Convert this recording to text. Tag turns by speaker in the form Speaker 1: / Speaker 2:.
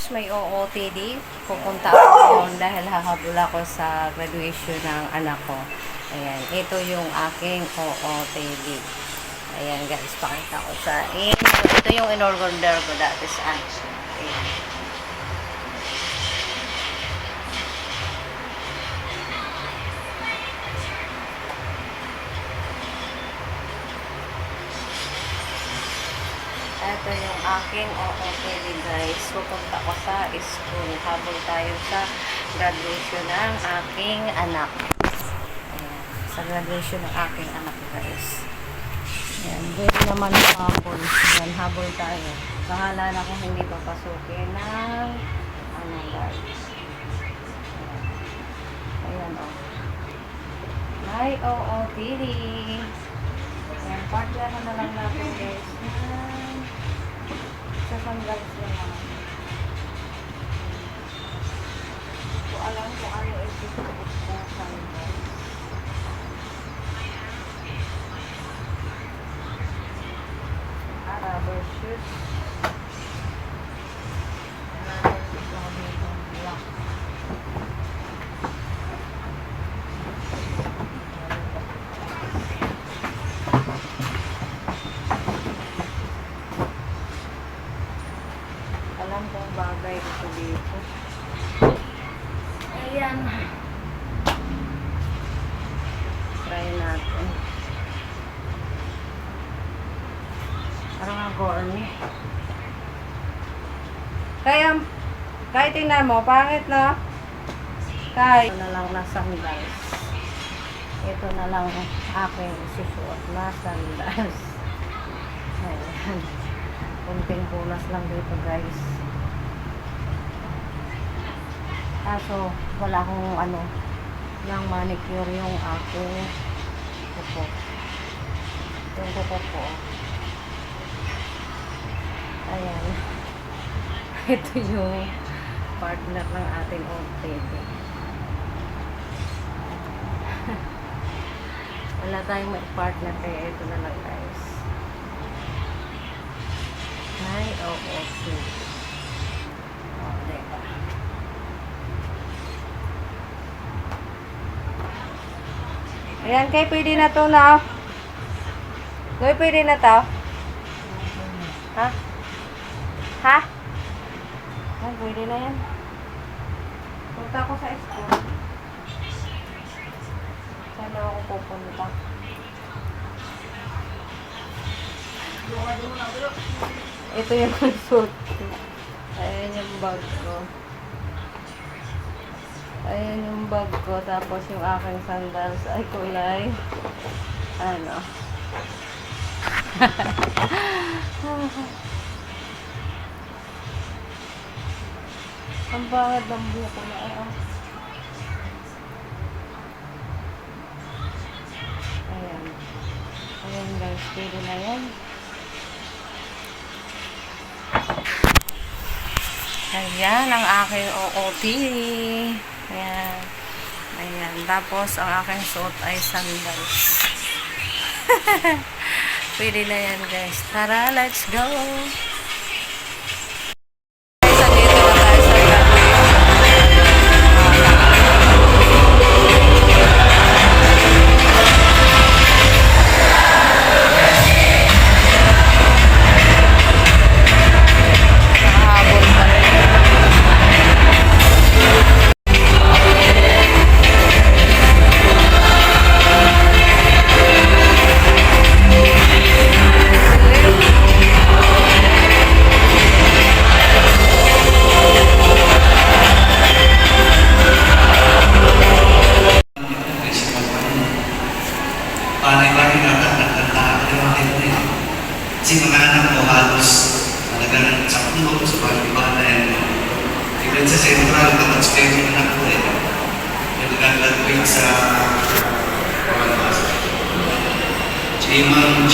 Speaker 1: Tapos may OOTD. Pupunta ako doon dahil hahabol ako sa graduation ng anak ko. Ayan, ito yung aking OOTD. Ayan guys, pakita ko sa inyo. Ito yung in-order ko dati sa ayan. Ito yung aking OOTD guys. Pupunta ko sa school. Habol tayo sa graduation ng aking anak. Ayan. Sa graduation ng aking anak guys. Ayan. Pwede naman habol. Ayan. Habol tayo. Bahala na kung hindi papasukin ng ano guys. Ayan o. May OOTD. Ayan. Partner na lang natin guys. Sa sandals na lang. So, alam ko ano yung sa sandals. Rubber shoes. Rubber shoes lang dito. Black. Alam kong bagay ito dito. Ayan. Try natin. Parang ang corny. Kaya tingnan mo, pangit na. Kaya ito na lang na sandals. Ito na lang aking isusuot na sandals. Ayan. Kunting punas lang dito guys. Kaso wala akong ng manicure yung aking kuko. Yung kuko ko. Ayan. Ito yung partner ng ating OOTD. Wala tayong may partner kaya ito na lang guys. May OOTD. O, diba? Ayan, kaya pwede na to na. Kaya pwede na to. Ha? Ha? Ay, pwede na yan. Punta ako sa school. Saan ako pupunta? Ito yung suit. Ayan yung bag ko. Ayan yung bag ko. Tapos yung aking sandals ay kulay. Ano? Ang bangad ng buko na. Ayan. Ayan guys. Pwede na yan. Ayan ang aking OOTD. Ayan. Ayan. Tapos ang aking suot ay sandals. Pwede na yan guys. Tara, let's go!
Speaker 2: Kasi mga anak ko halos talagang sa puno sa pag-iba na yan. Even sa Central, dapat spend yung anak ko eh. Yung nag-graduate sa JMG.